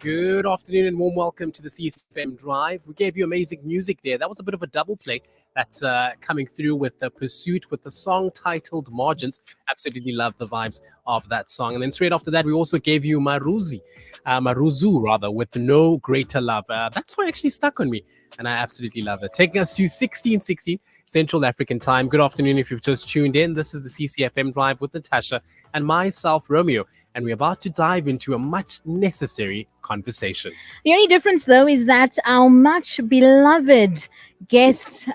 Good afternoon and warm welcome to the CCFM Drive. We gave you amazing music there. That was a bit of a double play that's coming through with the Pursuit with the song titled Margins. Absolutely love the vibes of that song. And then straight after that, we also gave you Maruzu with No Greater Love. That song actually stuck on me and I absolutely love it. Taking us to 16:16 Central African time. Good afternoon if you've just tuned in. This is the CCFM Drive with Natasha and myself, Romeo. And we're about to dive into a much necessary conversation. The only difference, though, is that our much beloved guests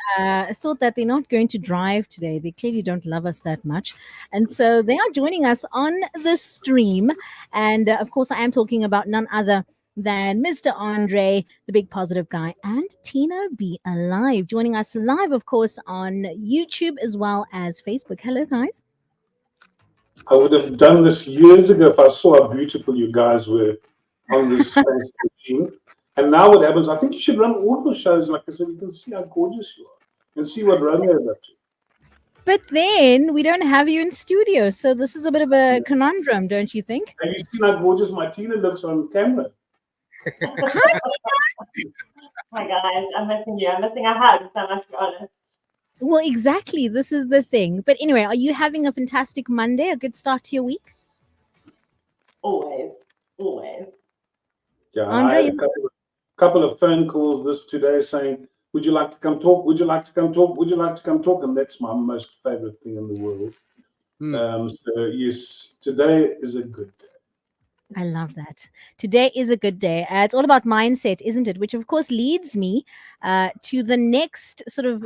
thought that they're not going to drive today. They clearly don't love us that much. And so they are joining us on the stream. And of course, I am talking about none other than Mr. Andre, the big positive guy, and Tina Be Alive, joining us live, of course, on YouTube as well as Facebook. Hello, guys. I would have done this years ago if I saw how beautiful you guys were on this machine. And now what happens, I think you should run all the shows like this so you can see how gorgeous you are and see what Romeo is up to. But then we don't have you in studio, so this is a bit of a conundrum, don't you think? Have you seen how gorgeous my Tina looks on camera? Hi, Tina. Hi guys, I'm missing you. I'm missing a hug, so much to be honest. Well, exactly. This is the thing. But anyway, are you having a fantastic Monday, a good start to your week? Always. Yeah, Andre, I had a couple of phone calls today saying, would you like to come talk? Would you like to come talk? Would you like to come talk? And that's my most favorite thing in the world. So yes, today is a good day. I love that. Today is a good day. It's all about mindset, isn't it? Which, of course, leads me to the next sort of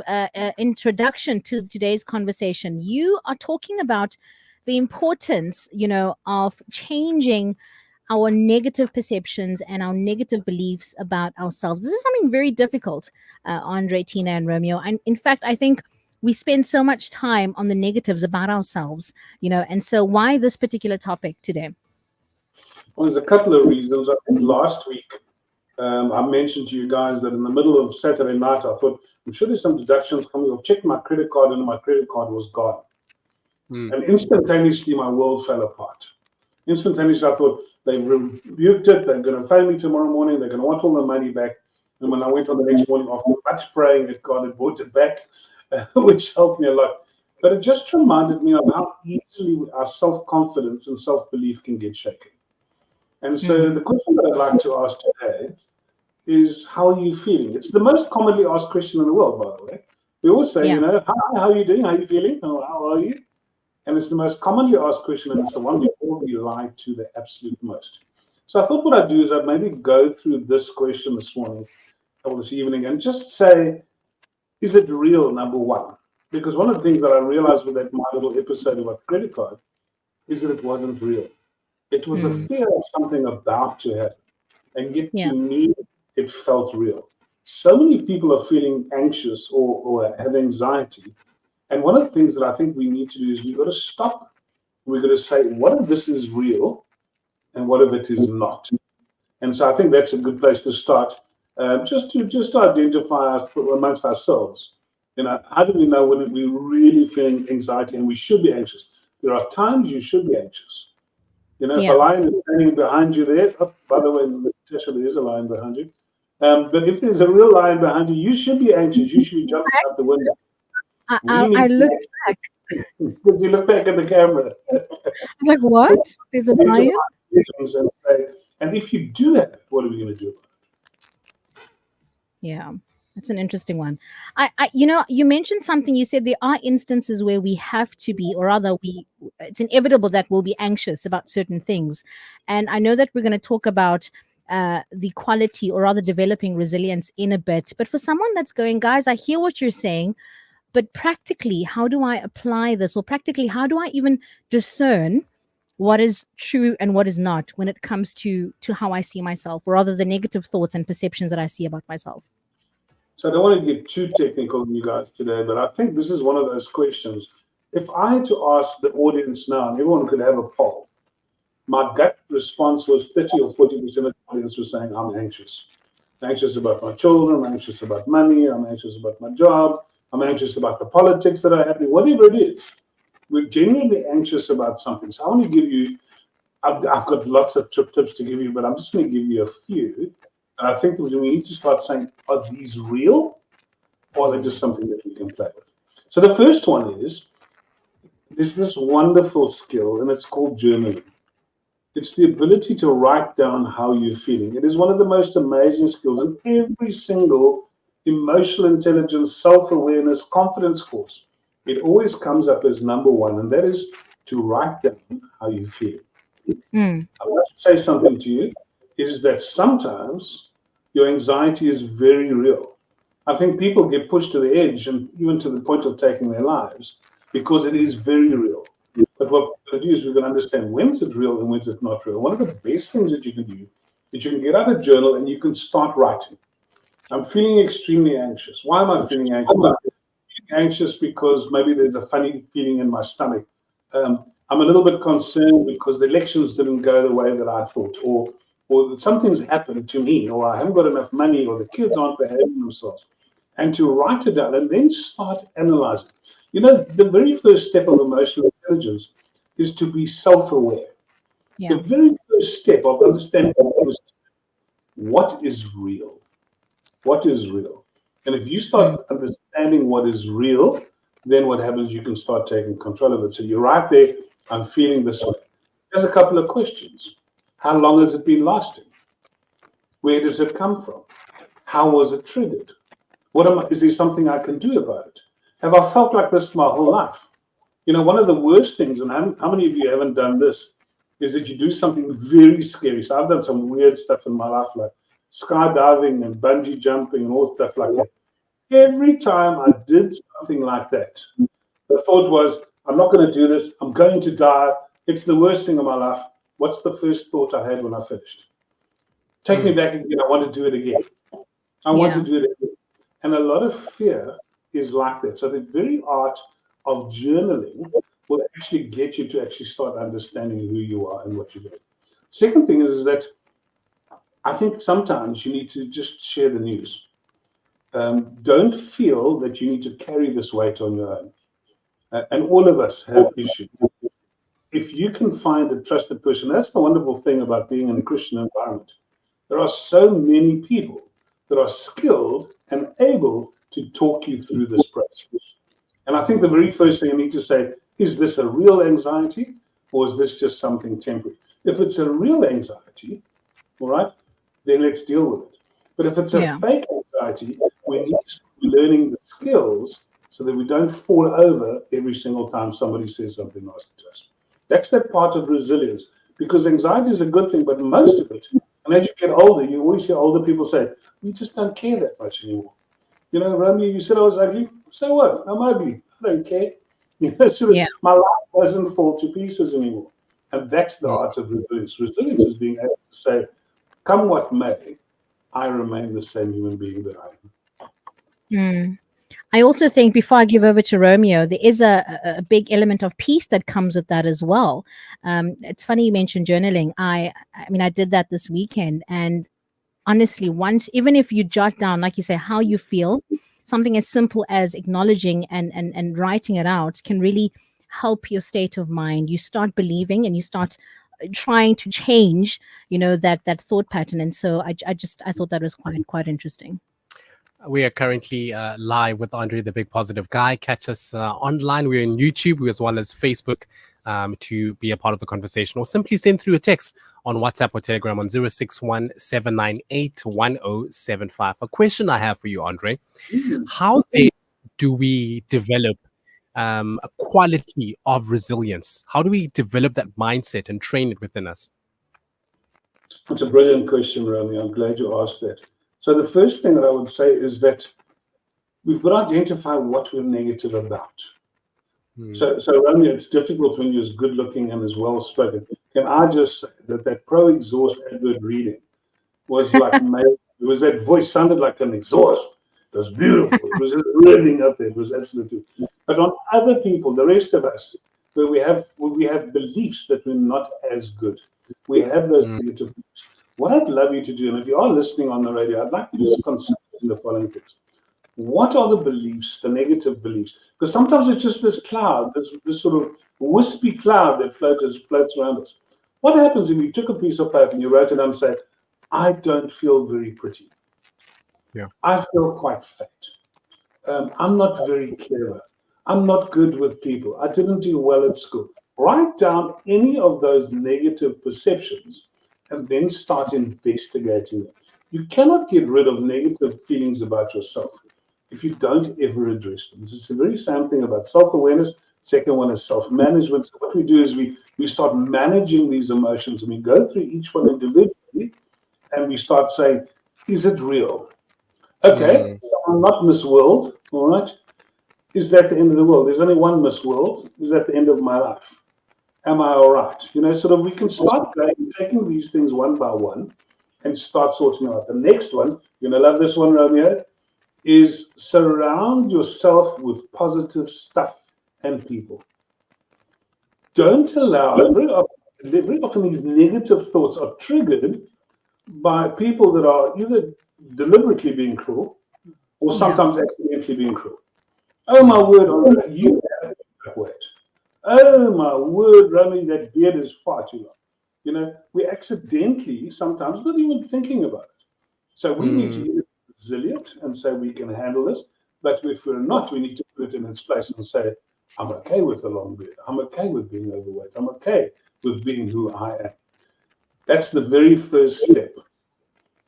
introduction to today's conversation. You are talking about the importance, of changing our negative perceptions and our negative beliefs about ourselves. This is something very difficult, Andre, Tina, and Romeo. And in fact, I think we spend so much time on the negatives about ourselves, and so why this particular topic today? Well, there's a couple of reasons. I think last week I mentioned to you guys that in the middle of Saturday night, I thought, I'm sure there's some deductions coming. I've checked my credit card and my credit card was gone. And instantaneously, my world fell apart. Instantaneously, I thought, they rebuked it. They're going to phone me tomorrow morning. They're going to want all the money back. And when I went on the next morning, after much praying, God had brought it back, which helped me a lot. But it just reminded me of how easily our self-confidence and self-belief can get shaken. And so the question that I'd like to ask today is, how are you feeling? It's the most commonly asked question in the world, by the way. We always say, hi, how are you doing? How are you feeling? How are you? And it's the most commonly asked question, and it's the one we probably lie to the absolute most. So I thought what I'd do is I'd maybe go through this question this morning or this evening and just say, is it real, number one? Because one of the things that I realized with my little episode about credit card is that it wasn't real. It was a fear of something about to happen. And yet to me, it felt real. So many people are feeling anxious or have anxiety. And one of the things that I think we need to do is we've got to stop. We've got to say, what if this is real and what if it is not? And so I think that's a good place to start, just to identify us amongst ourselves. How do we know when we're really feeling anxiety and we should be anxious? There are times you should be anxious. If a lion is standing behind you there, by the way, Natasha, there is a lion behind you. But if there's a real lion behind you, you should be anxious. You should be jumping out the window. I look back. Because you look back at the camera. I was like, what? There's a lion? And if you do have it, what are we going to do about it? Yeah. That's an interesting one. You mentioned something. You said there are instances where we have to be, or rather, it's inevitable that we'll be anxious about certain things. And I know that we're going to talk about the quality, or rather, developing resilience in a bit. But for someone that's going, guys, I hear what you're saying, but practically, how do I apply this? Or practically, how do I even discern what is true and what is not when it comes to how I see myself, or rather, the negative thoughts and perceptions that I see about myself? So I don't want to get too technical with you guys today, but I think this is one of those questions. If I had to ask the audience now, and everyone could have a poll, my gut response was 30 or 40% of the audience was saying, I'm anxious. I'm anxious about my children, I'm anxious about money, I'm anxious about my job, I'm anxious about the politics that are happening, whatever it is. We're genuinely anxious about something. So I want to give you I've got lots of tips to give you, but I'm just going to give you a few. And I think that we need to start saying, are these real, or are they just something that we can play with? So the first one is, there's this wonderful skill, and it's called journaling. It's the ability to write down how you're feeling. It is one of the most amazing skills in every single emotional intelligence, self-awareness, confidence course. It always comes up as number one, and that is to write down how you feel. Mm. I want to say something to you, is that sometimes your anxiety is very real. I think people get pushed to the edge and even to the point of taking their lives because it is very real. But what we're going to do is we're going to understand when is it real and when is it not real. One of the best things that you can do is you can get out a journal and you can start writing. I'm feeling extremely anxious. Why am I feeling anxious? I'm feeling anxious because maybe there's a funny feeling in my stomach. I'm a little bit concerned because the elections didn't go the way that I thought, or something's happened to me, or I haven't got enough money, or the kids aren't behaving themselves. And to write it down and then start analyzing. You know, the very first step of emotional intelligence is to be self-aware. Yeah. The very first step of understanding what is real. What is real? And if you start understanding what is real, then what happens, you can start taking control of it. So you're right there, I'm feeling this way. There's a couple of questions. How long has it been lasting? Where does it come from? How was it triggered? Is there something I can do about it? Have I felt like this my whole life? You know, one of the worst things, and how many of you haven't done this, is that you do something very scary. So I've done some weird stuff in my life, like skydiving and bungee jumping and all stuff like that. Every time I did something like that, the thought was, I'm not going to do this. I'm going to die. It's the worst thing in my life. What's the first thought I had when I finished? Take me back again. I want to do it again. I want to do it again. And a lot of fear is like that. So the very art of journaling will actually get you to actually start understanding who you are and what you're doing. Second thing is that I think sometimes you need to just share the news. Don't feel that you need to carry this weight on your own. And all of us have issues. If you can find a trusted person, that's the wonderful thing about being in a Christian environment. There are so many people that are skilled and able to talk you through this process. And I think the very first thing you need to say, is this a real anxiety or is this just something temporary? If it's a real anxiety, all right, then let's deal with it. But if it's a fake anxiety, we need to be learning the skills so that we don't fall over every single time somebody says something nasty to us. That's that part of resilience, because anxiety is a good thing, but most of it, and as you get older, you always hear older people say, we just don't care that much anymore. You know, Romeo, you said I was ugly. So what? I'm ugly. I don't care. You know, my life doesn't fall to pieces anymore. And that's the art of resilience. Resilience is being able to say, come what may, I remain the same human being that I am. I also think, before I give over to Romeo, there is a big element of peace that comes with that as well. It's funny you mentioned journaling. I mean, I did that this weekend, and honestly, even if you jot down, like you say, how you feel, something as simple as acknowledging and writing it out can really help your state of mind. You start believing and you start trying to change, that thought pattern. And so I thought that was quite interesting. We are currently live with Andre, the Big Positive Guy. Catch us online. We're on YouTube as well as Facebook to be a part of the conversation, or simply send through a text on WhatsApp or Telegram on 061 798 1075. A question I have for you, Andre. How do we develop a quality of resilience? How do we develop that mindset and train it within us? It's a brilliant question, Romeo. I'm glad you asked that. So the first thing that I would say is that we've got to identify what we're negative about. So Romeo, it's difficult when you're as good looking and as well spoken. Can I just say that pro exhaust advert reading was like it was, that voice sounded like an exhaust. It was beautiful. It was just raining up there. It was absolutely. But on other people, the rest of us, where we have beliefs that we're not as good, we have those negative beliefs. What I'd love you to do, and if you are listening on the radio, I'd like you to just consider the following things. What are the beliefs, the negative beliefs? Because sometimes it's just this cloud, this sort of wispy cloud that floats around us. What happens if you took a piece of paper and you wrote it down and said, I don't feel very pretty. Yeah. I feel quite fat. I'm not very clever. I'm not good with people. I didn't do well at school. Write down any of those negative perceptions and then start investigating them. You cannot get rid of negative feelings about yourself if you don't ever address them. This is the very same thing about self-awareness. Second one is self-management. So what we do is we start managing these emotions, and we go through each one individually, and we start saying, is it real? Okay, so I'm not Miss World, all right? Is that the end of the world? There's only one Miss World. Is that the end of my life? Am I all right? Sort of we can start going, taking these things one by one and start sorting them out. The next one, you're going to love this one, Romeo, is surround yourself with positive stuff and people. Don't allow, very often these negative thoughts are triggered by people that are either deliberately being cruel or sometimes accidentally being cruel. Oh my word, you have that weight. Oh my word, Rami, that beard is far too long. We accidentally sometimes not even thinking about it. So we need to be resilient and say we can handle this. But if we're not, we need to put it in its place and say, I'm okay with a long beard. I'm okay with being overweight. I'm okay with being who I am. That's the very first step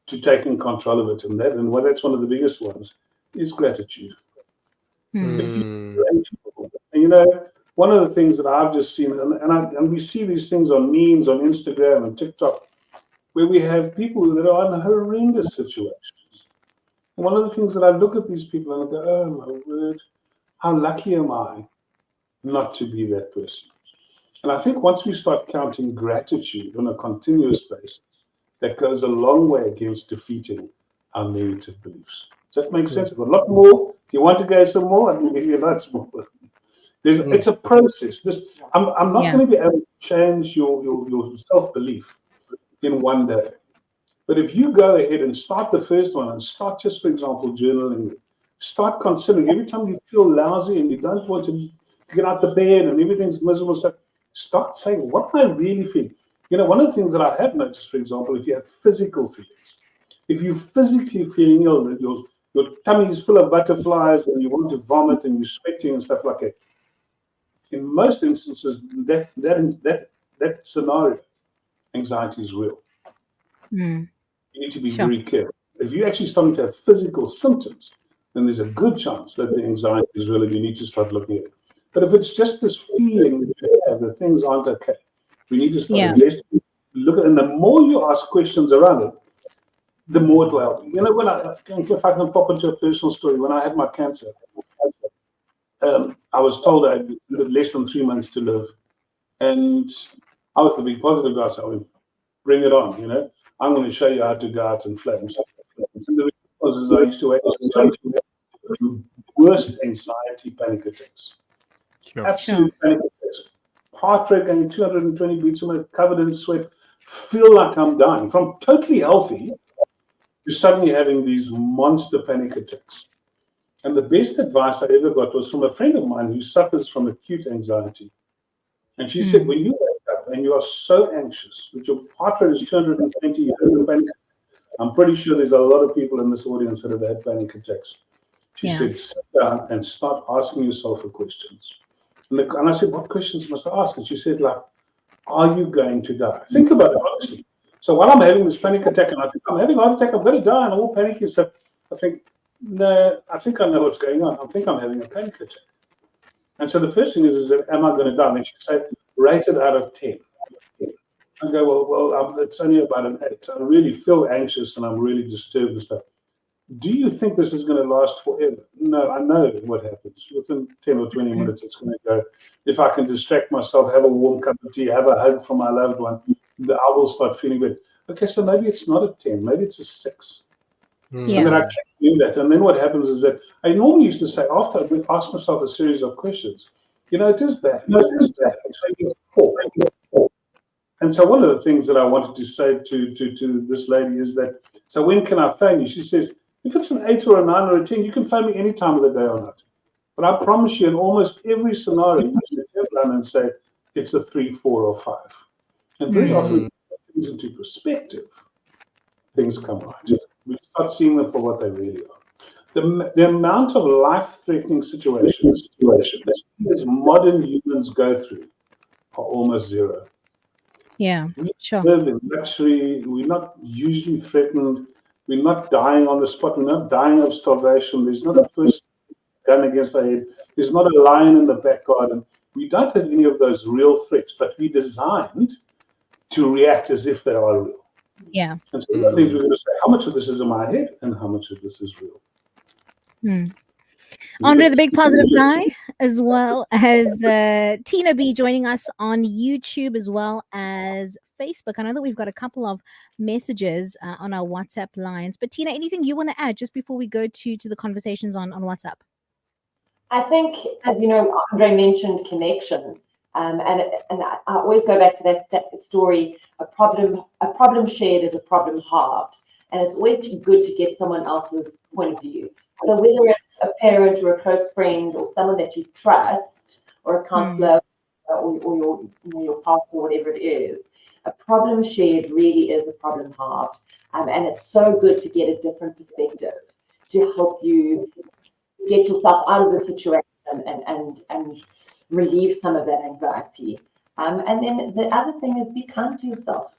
to taking control of it. And that's one of the biggest ones is gratitude. If you're grateful, one of the things that I've just seen, and we see these things on memes, on Instagram and TikTok, where we have people that are in horrendous situations. And one of the things that I look at these people and I go, oh my word, how lucky am I not to be that person? And I think once we start counting gratitude on a continuous basis, that goes a long way against defeating our negative beliefs. Does that make sense? A lot more. If you want to go some more, I can give you lots more. It's a process. I'm not going to be able to change your self-belief in one day. But if you go ahead and start the first one and start just, for example, journaling, start considering every time you feel lousy and you don't want to get out the bed and everything's miserable, start saying, what am I really feeling? One of the things that I have noticed, for example, if you have physical feelings, if you're physically feeling ill, that your tummy is full of butterflies and you want to vomit and you're sweating and stuff like that, in most instances, that scenario, anxiety is real. You need to be very careful. If you're actually starting to have physical symptoms, then there's a good chance that the anxiety is real and you need to start looking at it. But if it's just this feeling that you have that things aren't okay, we need to start investigating, look at it, and the more you ask questions around it, the more it will help. If I can pop into a personal story, when I had my cancer, I was told I had less than 3 months to live. And I was the big positive guy, so I went, bring it on, I'm going to show you how to go out in flames. And the reason was I used to have worst anxiety panic attacks. Absolute panic attacks. Heart rate going 220 beats a minute, covered in sweat, feel like I'm dying. From totally healthy to suddenly having these monster panic attacks. And the best advice I ever got was from a friend of mine who suffers from acute anxiety. And she said, when you wake up and you are so anxious, that your heart rate is 220, I'm pretty sure there's a lot of people in this audience that have had panic attacks. She said, sit down and start asking yourself questions. And I said, what questions must I ask? And she said, are you going to die? Think about it, honestly. So while I'm having this panic attack and I think I'm having a heart attack, I'm going to die, and I'm all panicky and stuff, I think, no, I think I know what's going on. I think I'm having a panic attack. And so the first thing is that, am I going to die? And she said, rate it out of 10. I go, well, it's only about an 8. I really feel anxious and I'm really disturbed and stuff. Do you think this is going to last forever? No, I know what happens. Within 10 or 20 minutes, it's going to go. If I can distract myself, have a warm cup of tea, have a hug from my loved one, I will start feeling better. Okay, so maybe it's not a 10, maybe it's a 6. And then I can't do that. And then what happens is that I normally used to say, after I ask myself a series of questions, it is bad. No, it is bad. It's maybe a 4. And so one of the things that I wanted to say to this lady is that, so when can I phone you? She says, if it's an 8 or a 9 or a 10, you can phone me any time of the day or night. But I promise you, in almost every scenario, you sit down and say, it's a 3, 4, or 5. And very often, things into perspective, things come right. We start seeing them for what they really are. The amount of life-threatening situations that modern humans go through are almost zero. Yeah, We sure. live in luxury. We're not usually threatened. We're not dying on the spot. We're not dying of starvation. There's not a person gun against our head. There's not a lion in the back garden. We don't have any of those real threats, but we're designed to react as if they are real. Yeah. And so I think we're going to say, how much of this is in my head and how much of this is real? Andre, the big positive guy, as well as Tina B joining us on YouTube as well as Facebook. I know that we've got a couple of messages on our WhatsApp lines, but Tina, anything you want to add just before we go to the conversations on WhatsApp? I think, as you know, Andre mentioned connection, and I always go back to that story. A problem shared is a problem halved, and it's always good to get someone else's point of view. So whether it's a parent or a close friend or someone that you trust, or a counselor, or your partner, whatever it is, a problem shared really is a problem halved, and it's so good to get a different perspective to help you get yourself out of the situation and relieve some of that anxiety. And then the other thing is be kind to yourself.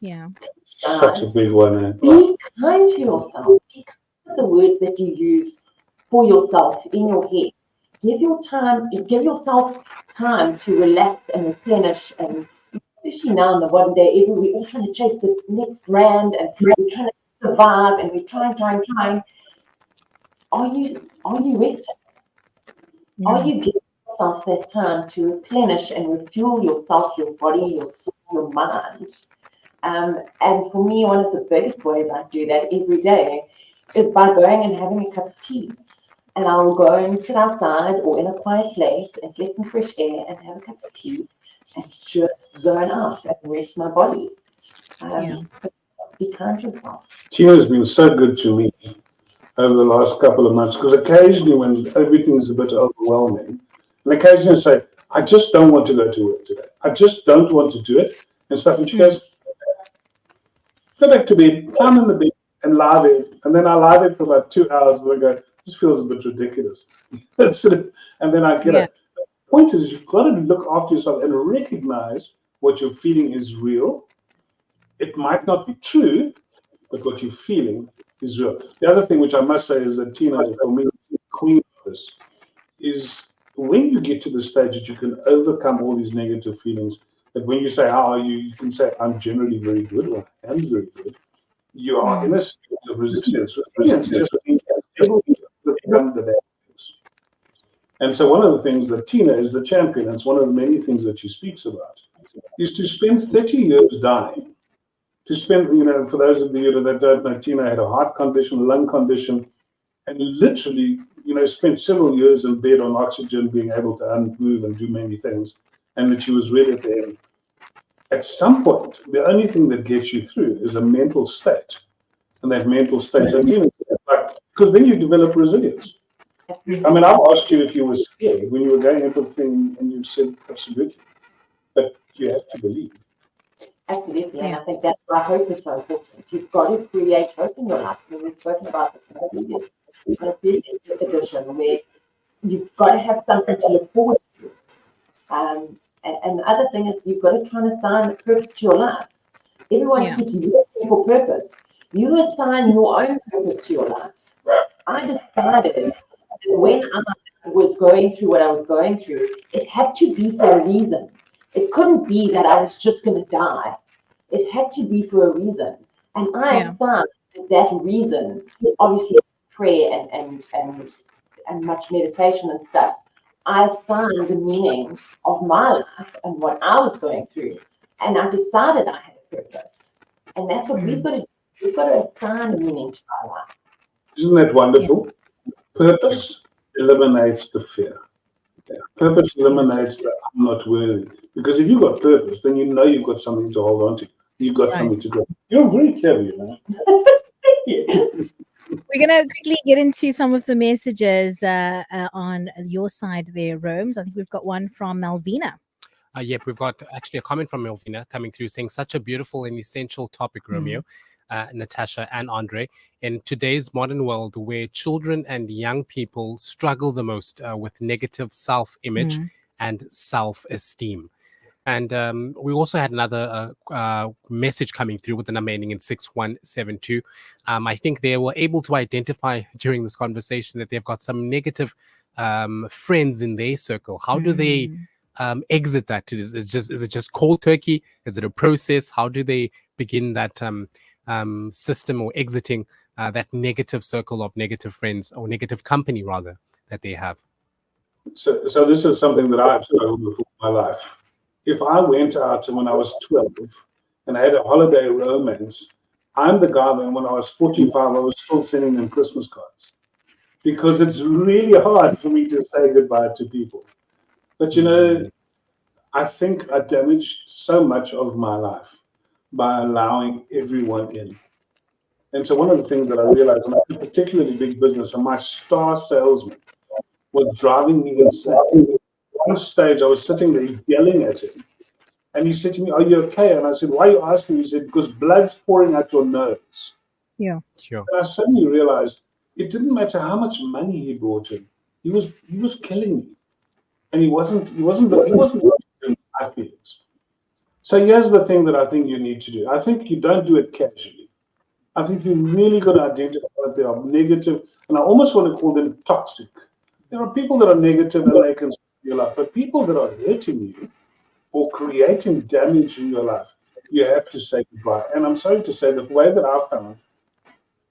Yeah. Such a big one. Eh? Be kind to yourself. Be kind with the words that you use for yourself in your head. Give yourself time to relax and replenish, and especially now in the modern day, we're all trying to chase the next rand, and we're trying to survive, and we're trying. Are you resting? Are you giving yourself that time to replenish and refuel yourself, your body, your soul, your mind? And for me, one of the biggest ways I do that every day is by going and having a cup of tea. And I'll go and sit outside or in a quiet place and get some fresh air and have a cup of tea and just zone out and rest my body. Be kind to yourself. Tina has been so good to me over the last couple of months, because occasionally when everything is a bit overwhelming, and occasionally I say, I just don't want to go to work today. I just don't want to do it and stuff. And she goes, go back to bed, climb in the bed and lie there. And then I lie there for about 2 hours and I go, this feels a bit ridiculous. And then I get up. The point is, you've got to look after yourself and recognize what you're feeling is real. It might not be true, but what you're feeling is real. The other thing which I must say is that Tina, for me, the queen of this, is when you get to the stage that you can overcome all these negative feelings, that when you say, how are you, you can say, I'm generally very good, or I am very good. You are in a state of resilience. Resilience just means able to overcome the bad things. And so one of the things that Tina is the champion, and it's one of the many things that she speaks about, is to spend 30 years dying. To spend, for those of you that don't know, Tina had a heart condition, a lung condition, and literally, spent several years in bed on oxygen, being able to move and do many things, and that she was ready at the end. At some point, the only thing that gets you through is a mental state, and that mental state, because then you develop resilience. I mean, I've asked you if you were scared when you were going into the thing, and you said absolutely, but you have to believe. Absolutely, and I think that's why hope is so important. You've got to create hope in your life. We've spoken about this in a previous edition, where you've got to have something to look forward to. And the other thing is, you've got to try and assign a purpose to your life. Everyone keeps looking for purpose. You assign your own purpose to your life. I decided that when I was going through what I was going through, it had to be for a reason. It couldn't be that I was just going to die. It had to be for a reason. And I found that reason, obviously prayer and much meditation and stuff, I found the meaning of my life and what I was going through. And I decided I had a purpose. And that's what we've got to do. We've got to assign a meaning to our life. Isn't that wonderful? Purpose eliminates the fear. Purpose eliminates the I'm not worthy. Because if you've got purpose, then you know you've got something to hold on to. You've got something to grow. You're very clever, Thank you. We're going to quickly get into some of the messages on your side there, Rome's. I think we've got one from Malvina. Yep, we've got actually a comment from Melvina coming through saying such a beautiful and essential topic, Romeo, Natasha, and Andre. In today's modern world where children and young people struggle the most with negative self-image and self-esteem. And we also had another message coming through with the number ending in 6172. I think they were able to identify during this conversation that they've got some negative friends in their circle. How do they exit that? Is it just cold turkey? Is it a process? How do they begin that system or exiting that negative circle of negative friends or negative company rather that they have? So this is something that I've struggled with all my life. If I went out when I was 12 and I had a holiday romance, I'm the guy that when I was 45, I was still sending them Christmas cards because it's really hard for me to say goodbye to people. But I think I damaged so much of my life by allowing everyone in. And so one of the things that I realized, and I had a particularly big business, and my star salesman was driving me insane. One stage, I was sitting there yelling at him. And he said to me, "Are you okay?" And I said, "Why are you asking me?" He said, "Because blood's pouring out your nose." Yeah. Sure. And I suddenly realized it didn't matter how much money he brought in. He was killing me. And he wasn't doing my feelings. So here's the thing that I think you need to do. I think you don't do it casually. I think you really got to identify that they are negative, and I almost want to call them toxic. There are people that are negative and they can steal your life, but people that are hurting you or creating damage in your life, you have to say goodbye. And I'm sorry to say that the way that I've found,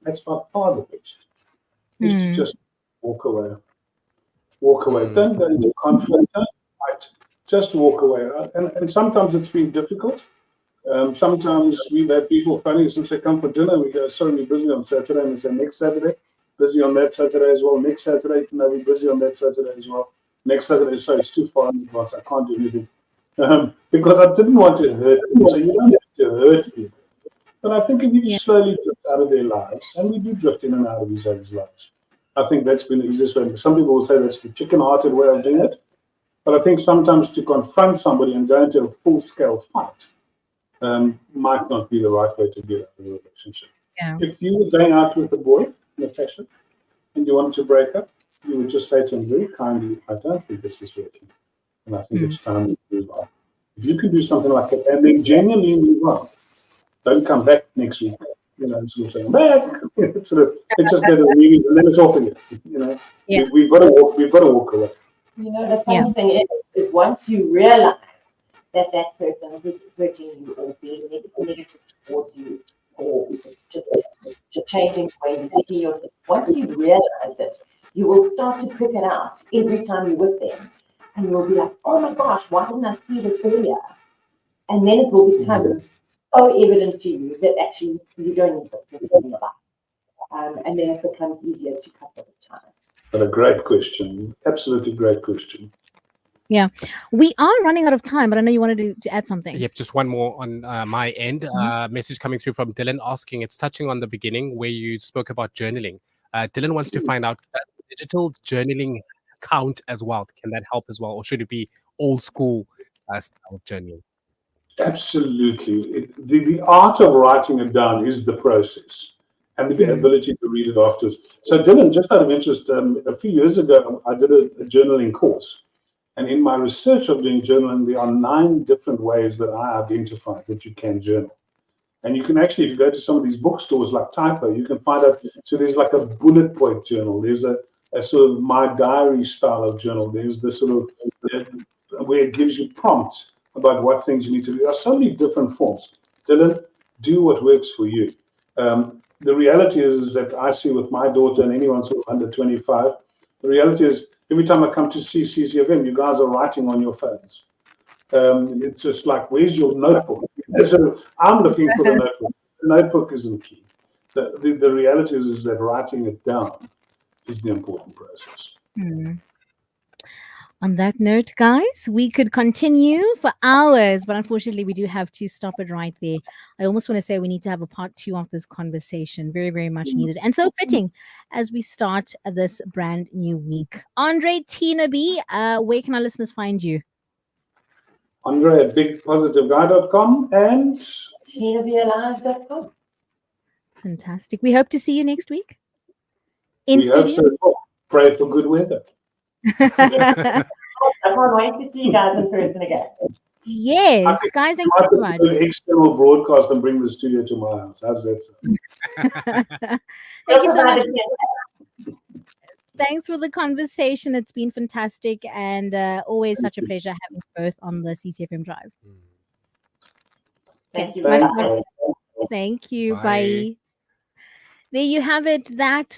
that's by far the best, is to just walk away. Walk away. Don't go into conflict. Don't fight. Just walk away. And sometimes it's been difficult. Sometimes we've had people funny since they come for dinner. We go, "Sorry, we're busy on Saturday." And they say, "Next Saturday, busy on that Saturday as well. Next Saturday, no, we're busy on that Saturday as well. Next Saturday, sorry, it's too far in advance. I can't do anything." Because I didn't want to hurt people. So you don't have to hurt people. But I think if you slowly drift out of their lives, and we do drift in and out of each other's lives, I think that's been the easiest way. Some people will say that's the chicken-hearted way of doing it. But I think sometimes to confront somebody and go into a full-scale fight might not be the right way to get out of a relationship. Yeah. If you were going out with a boy, Natasha, and you wanted to break up, you would just say to him very kindly, "I don't think this is working. And I think it's time to move on." If you can do something like that, and then genuinely move on, don't come back next week. Sort of saying, "Back." It's just better leave, and then it's off again. We've got to walk away. The funny thing is once you realize that person who's hurting you or being negative towards you or just changing the way you see yourself, once you realize it, you will start to pick it out every time you're with them. And you'll be like, "Oh my gosh, why didn't I see this earlier?" And then it will become so evident to you that actually you don't need this in your life. And then it becomes easier to cut over time. But a great question. Absolutely great question. Yeah. We are running out of time, but I know you wanted to add something. Yep, just one more on my end. Message coming through from Dylan asking, it's touching on the beginning where you spoke about journaling. Dylan wants to find out, does digital journaling count as well? Can that help as well? Or should it be old school style of journaling? Absolutely. The art of writing it down is the process and the ability to read it afterwards. So Dylan, just out of interest, a few years ago, I did a journaling course. And in my research of doing journaling, there are 9 different ways that I identified that you can journal. And you can actually, if you go to some of these bookstores like Typo, you can find out, so there's like a bullet point journal. There's a sort of my diary style of journal. There's the sort of, where it gives you prompts about what things you need to do. There are so many different forms. Dylan, do what works for you. The reality is that I see with my daughter and anyone sort of under 25, the reality is every time I come to see CCFM, you guys are writing on your phones. It's just like, where's your notebook? So I'm looking for the notebook. The notebook isn't key. The reality is that writing it down is the important process. On that note, guys, we could continue for hours, but unfortunately, we do have to stop it right there. I almost want to say we need to have a part 2 of this conversation. Very, very much needed. And so fitting as we start this brand new week. Andre, Tina B, where can our listeners find you? Andre at bigpositiveguy.com and SheenaBeAlive.com. Fantastic. We hope to see you next week in we hope studio. so as well. Pray for good weather. I can't wait to see you guys in person again. Yes, guys, thank I you so could much. do an external broadcast and bring the studio to my house. How's that sound? Thank you so much. Provide a Thanks for the conversation. It's been fantastic and always such a pleasure having both on the CCFM Drive. Thank you Much very Thanks, love. much. Andre. Thank you. Bye. Bye. There you have it. That